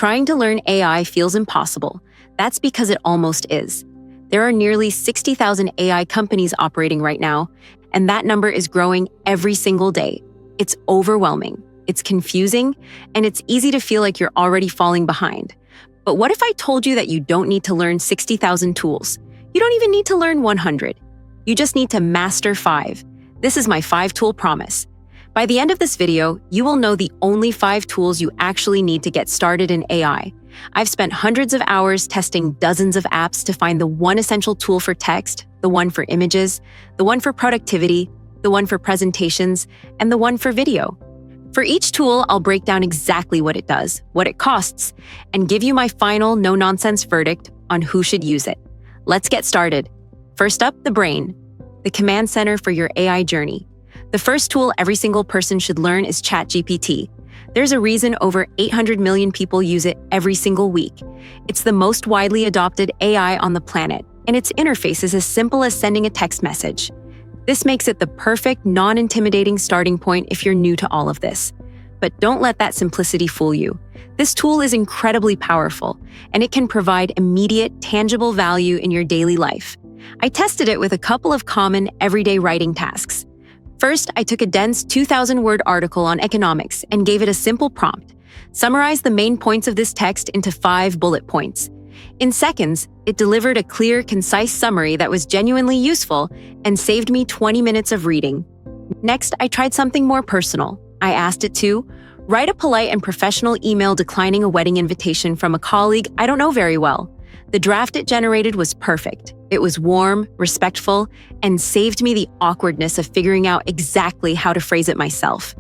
trying to learn AI feels impossible, that's because it almost is. There are nearly 60,000 AI companies operating right now, and that number is growing every single day. It's overwhelming, it's confusing, and it's easy to feel like you're already falling behind. But what if I told you that you don't need to learn 60,000 tools? You don't even need to learn 100. You just need to master 5. This is my 5-tool promise. By the end of this video, you will know the only 5 tools you actually need to get started in AI. I've spent hundreds of hours testing dozens of apps to find the one essential tool for text, the one for images, the one for productivity, the one for presentations, and the one for video. For each tool, I'll break down exactly what it does, what it costs, and give you my final no-nonsense verdict on who should use it. Let's get started. First up, the brain, the command center for your AI journey. The first tool every single person should learn is ChatGPT. There's a reason over 800 million people use it every single week. It's the most widely adopted AI on the planet, and its interface is as simple as sending a text message. This makes it the perfect, non-intimidating starting point if you're new to all of this. But don't let that simplicity fool you. This tool is incredibly powerful, and it can provide immediate, tangible value in your daily life. I tested it with a couple of common, everyday writing tasks. First, I took a dense 2,000-word article on economics and gave it a simple prompt. Summarize the main points of this text into 5 bullet points. In seconds, it delivered a clear, concise summary that was genuinely useful and saved me 20 minutes of reading. Next, I tried something more personal. I asked it to write a polite and professional email declining a wedding invitation from a colleague I don't know very well. The draft it generated was perfect. It was warm, respectful, and saved me the awkwardness of figuring out exactly how to phrase it myself.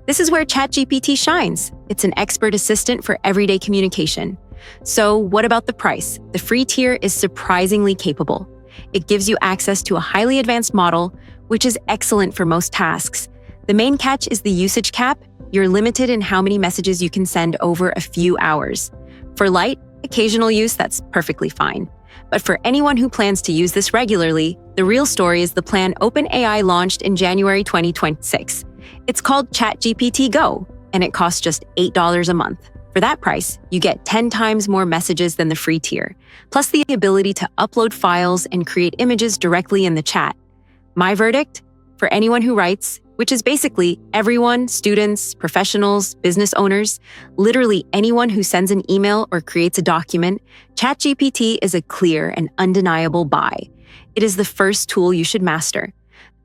This is where ChatGPT shines. It's an expert assistant for everyday communication. So what about the price? The free tier is surprisingly capable. It gives you access to a highly advanced model, which is excellent for most tasks. The main catch is the usage cap. You're limited in how many messages you can send over a few hours. For light, occasional use, that's perfectly fine. But for anyone who plans to use this regularly, the real story is the plan OpenAI launched in January 2026. It's called ChatGPT Go, and it costs just $8 a month. For that price, you get 10 times more messages than the free tier, plus the ability to upload files and create images directly in the chat. My verdict? For anyone who writes, which is basically everyone, students, professionals, business owners, literally anyone who sends an email or creates a document, ChatGPT is a clear and undeniable buy. It is the first tool you should master.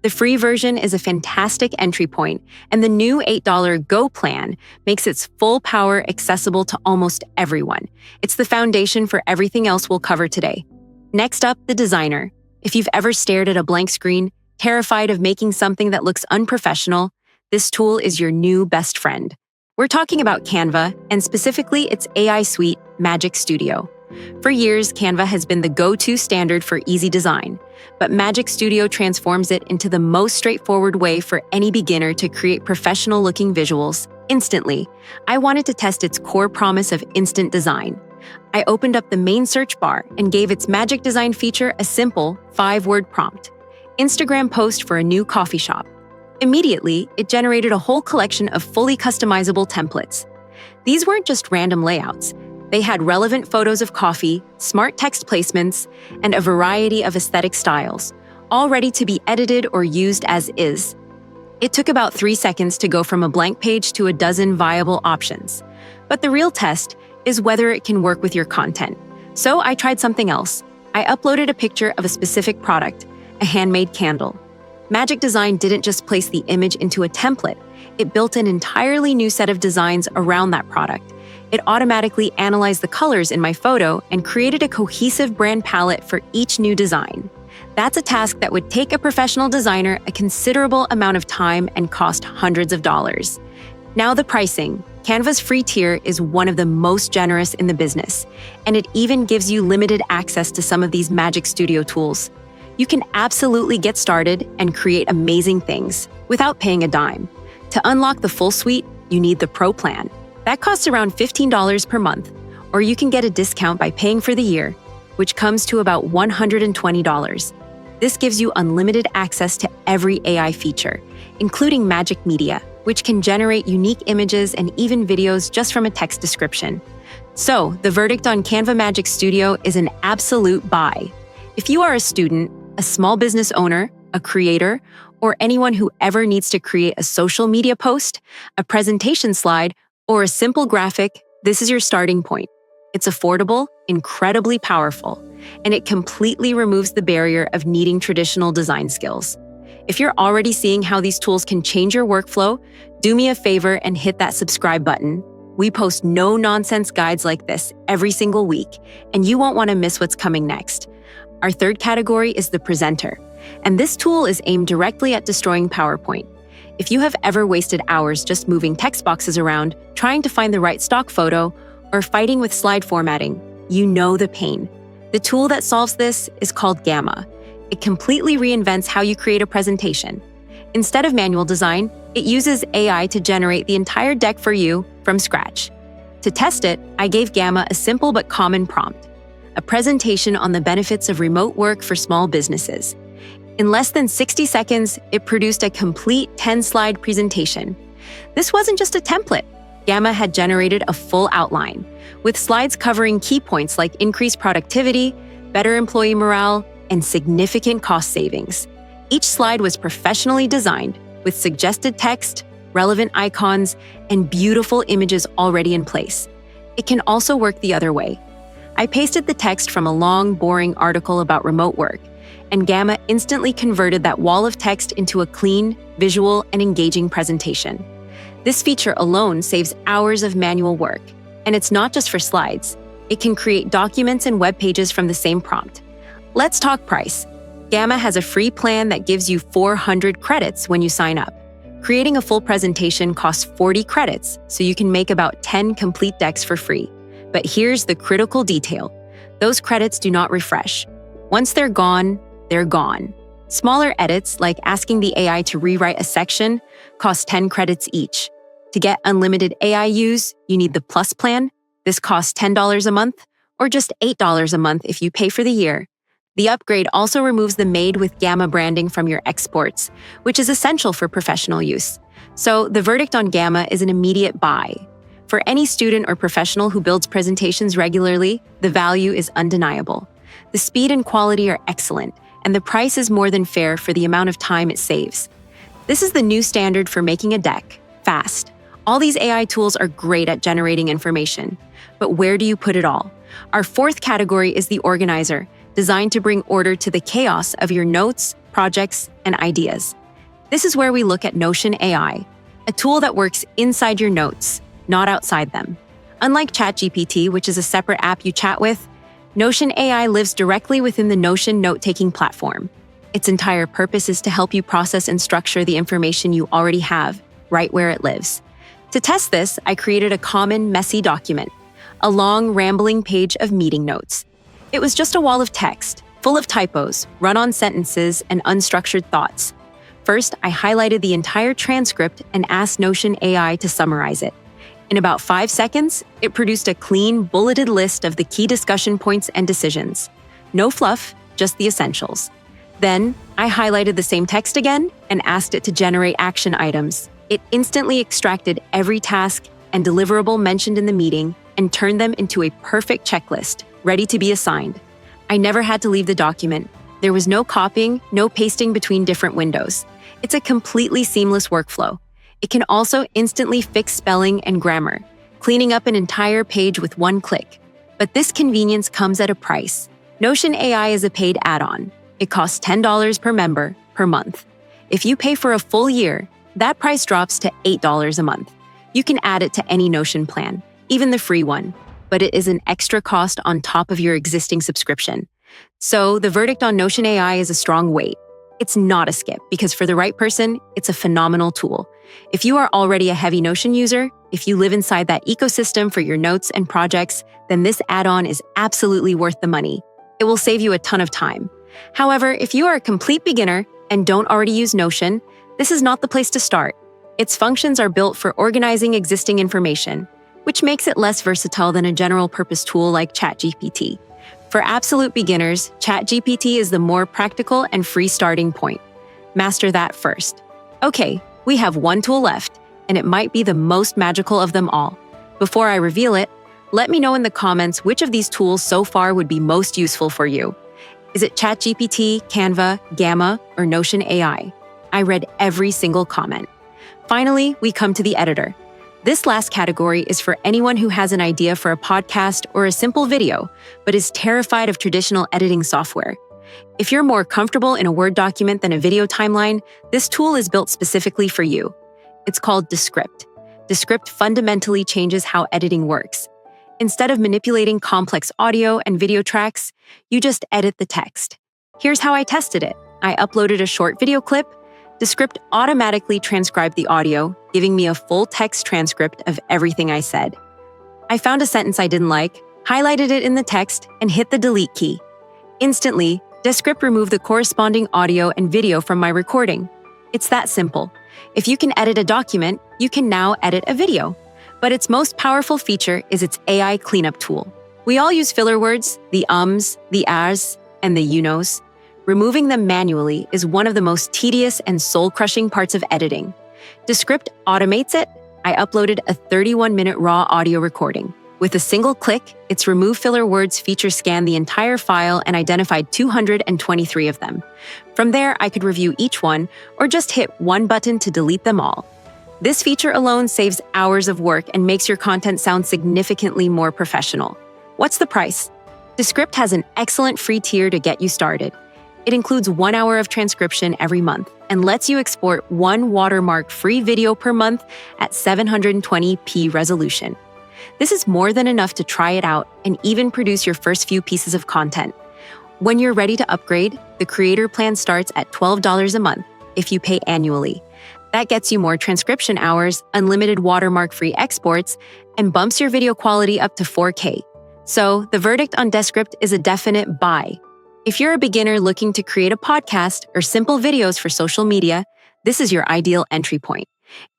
The free version is a fantastic entry point, and the new $8 Go plan makes its full power accessible to almost everyone. It's the foundation for everything else we'll cover today. Next up, the designer. If you've ever stared at a blank screen, terrified of making something that looks unprofessional, this tool is your new best friend. We're talking about Canva, and specifically its AI suite, Magic Studio. For years, Canva has been the go-to standard for easy design, but Magic Studio transforms it into the most straightforward way for any beginner to create professional-looking visuals instantly. I wanted to test its core promise of instant design. I opened up the main search bar and gave its Magic Design feature a simple 5-word prompt. Instagram post for a new coffee shop. Immediately, it generated a whole collection of fully customizable templates. These weren't just random layouts. They had relevant photos of coffee, smart text placements, and a variety of aesthetic styles, all ready to be edited or used as is. It took about 3 seconds to go from a blank page to a dozen viable options. But the real test is whether it can work with your content. So I tried something else. I uploaded a picture of a specific product, a handmade candle. Magic Design didn't just place the image into a template, it built an entirely new set of designs around that product. It automatically analyzed the colors in my photo and created a cohesive brand palette for each new design. That's a task that would take a professional designer a considerable amount of time and cost hundreds of dollars. Now the pricing. Canva's free tier is one of the most generous in the business, and it even gives you limited access to some of these Magic Studio tools. You can absolutely get started and create amazing things without paying a dime. To unlock the full suite, you need the Pro plan. That costs around $15 per month, or you can get a discount by paying for the year, which comes to about $120. This gives you unlimited access to every AI feature, including Magic Media, which can generate unique images and even videos just from a text description. So, the verdict on Canva Magic Studio is an absolute buy. If you are a student, a small business owner, a creator, or anyone who ever needs to create a social media post, a presentation slide, or a simple graphic, this is your starting point. It's affordable, incredibly powerful, and it completely removes the barrier of needing traditional design skills. If you're already seeing how these tools can change your workflow, do me a favor and hit that subscribe button. We post no-nonsense guides like this every single week, and you won't want to miss what's coming next. Our third category is the presenter, and this tool is aimed directly at destroying PowerPoint. If you have ever wasted hours just moving text boxes around, trying to find the right stock photo, or fighting with slide formatting, you know the pain. The tool that solves this is called Gamma. It completely reinvents how you create a presentation. Instead of manual design, it uses AI to generate the entire deck for you from scratch. To test it, I gave Gamma a simple but common prompt: a presentation on the benefits of remote work for small businesses. In less than 60 seconds, it produced a complete 10-slide presentation. This wasn't just a template. Gamma had generated a full outline, with slides covering key points like increased productivity, better employee morale, and significant cost savings. Each slide was professionally designed, with suggested text, relevant icons, and beautiful images already in place. It can also work the other way. I pasted the text from a long, boring article about remote work, and Gamma instantly converted that wall of text into a clean, visual, and engaging presentation. This feature alone saves hours of manual work, and it's not just for slides. It can create documents and web pages from the same prompt. Let's talk price. Gamma has a free plan that gives you 400 credits when you sign up. Creating a full presentation costs 40 credits, so you can make about 10 complete decks for free. But here's the critical detail. Those credits do not refresh. Once they're gone, they're gone. Smaller edits, like asking the AI to rewrite a section, cost 10 credits each. To get unlimited AI use, you need the Plus plan. This costs $10 a month, or just $8 a month if you pay for the year. The upgrade also removes the Made with Gamma branding from your exports, which is essential for professional use. So the verdict on Gamma is an immediate buy. For any student or professional who builds presentations regularly, the value is undeniable. The speed and quality are excellent, and the price is more than fair for the amount of time it saves. This is the new standard for making a deck, fast. All these AI tools are great at generating information, but where do you put it all? Our fourth category is the organizer, designed to bring order to the chaos of your notes, projects, and ideas. This is where we look at Notion AI, a tool that works inside your notes, not outside them. Unlike ChatGPT, which is a separate app you chat with, Notion AI lives directly within the Notion note-taking platform. Its entire purpose is to help you process and structure the information you already have, right where it lives. To test this, I created a common, messy document, a long, rambling page of meeting notes. It was just a wall of text, full of typos, run-on sentences, and unstructured thoughts. First, I highlighted the entire transcript and asked Notion AI to summarize it. In about 5 seconds, it produced a clean, bulleted list of the key discussion points and decisions. No fluff, just the essentials. Then, I highlighted the same text again and asked it to generate action items. It instantly extracted every task and deliverable mentioned in the meeting and turned them into a perfect checklist, ready to be assigned. I never had to leave the document. There was no copying, no pasting between different windows. It's a completely seamless workflow. It can also instantly fix spelling and grammar, cleaning up an entire page with one click. But this convenience comes at a price. Notion AI is a paid add-on. It costs $10 per member per month. If you pay for a full year, that price drops to $8 a month. You can add it to any Notion plan, even the free one, but it is an extra cost on top of your existing subscription. So the verdict on Notion AI is a strong wait. It's not a skip, because for the right person, it's a phenomenal tool. If you are already a heavy Notion user, if you live inside that ecosystem for your notes and projects, then this add-on is absolutely worth the money. It will save you a ton of time. However, if you are a complete beginner and don't already use Notion, this is not the place to start. Its functions are built for organizing existing information, which makes it less versatile than a general-purpose tool like ChatGPT. For absolute beginners, ChatGPT is the more practical and free starting point. Master that first. Okay, we have one tool left, and it might be the most magical of them all. Before I reveal it, Let me know in the comments which of these tools so far would be most useful for you. Is it ChatGPT, Canva, Gamma, or Notion AI? I read every single comment. Finally, we come to the editor. This last category is for anyone who has an idea for a podcast or a simple video, but is terrified of traditional editing software. If you're more comfortable in a Word document than a video timeline, this tool is built specifically for you. It's called Descript. Descript fundamentally changes how editing works. Instead of manipulating complex audio and video tracks, you just edit the text. Here's how I tested it. I uploaded a short video clip. Descript automatically transcribed the audio, giving me a full text transcript of everything I said. I found a sentence I didn't like, highlighted it in the text, and hit the delete key. Instantly, Descript removed the corresponding audio and video from my recording. It's that simple. If you can edit a document, you can now edit a video. But its most powerful feature is its AI cleanup tool. We all use filler words, the ums, the as, and the you knows. Removing them manually is one of the most tedious and soul-crushing parts of editing. Descript automates it. I uploaded a 31-minute raw audio recording. With a single click, its Remove Filler Words feature scanned the entire file and identified 223 of them. From there, I could review each one or just hit one button to delete them all. This feature alone saves hours of work and makes your content sound significantly more professional. What's the price? Descript has an excellent free tier to get you started. It includes 1 hour of transcription every month and lets you export one watermark-free video per month at 720p resolution. This is more than enough to try it out and even produce your first few pieces of content. When you're ready to upgrade, the creator plan starts at $12 a month if you pay annually. That gets you more transcription hours, unlimited watermark-free exports, and bumps your video quality up to 4K. So, the verdict on Descript is a definite buy. If you're a beginner looking to create a podcast or simple videos for social media, this is your ideal entry point.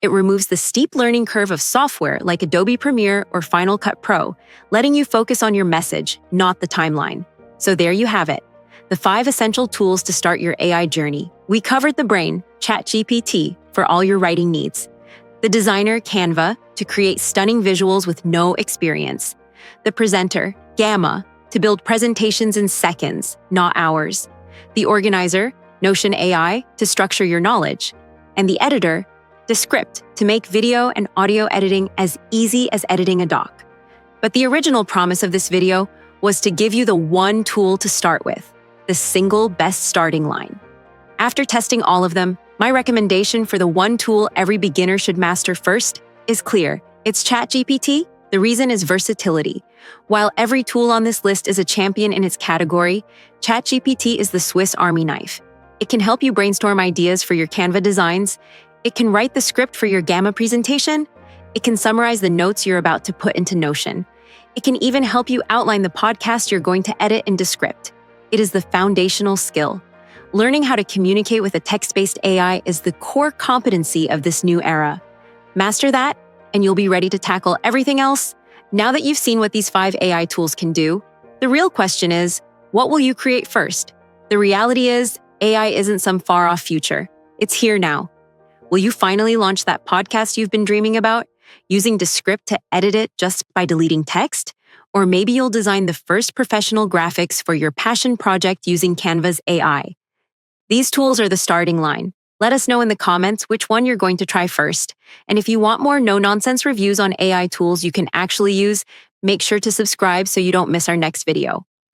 It removes the steep learning curve of software like Adobe Premiere or Final Cut Pro, letting you focus on your message, not the timeline. So there you have it. The 5 essential tools to start your AI journey. We covered the brain, ChatGPT, for all your writing needs. The designer, Canva, to create stunning visuals with no experience. The presenter, Gamma, to build presentations in seconds, not hours. The organizer, Notion AI, to structure your knowledge. And the editor, Descript, to make video and audio editing as easy as editing a doc. But the original promise of this video was to give you the one tool to start with, the single best starting line. After testing all of them, my recommendation for the one tool every beginner should master first is clear. It's ChatGPT. The reason is versatility. While every tool on this list is a champion in its category, ChatGPT is the Swiss Army knife. It can help you brainstorm ideas for your Canva designs. It can write the script for your Gamma presentation. It can summarize the notes you're about to put into Notion. It can even help you outline the podcast you're going to edit in Descript. It is the foundational skill. Learning how to communicate with a text-based AI is the core competency of this new era. Master that, and you'll be ready to tackle everything else. Now that you've seen what these 5 AI tools can do, the real question is, what will you create first? The reality is, AI isn't some far-off future. It's here now. Will you finally launch that podcast you've been dreaming about, using Descript to edit it just by deleting text? Or maybe you'll design the first professional graphics for your passion project using Canva's AI. These tools are the starting line. Let us know in the comments which one you're going to try first. And if you want more no-nonsense reviews on AI tools you can actually use, make sure to subscribe so you don't miss our next video.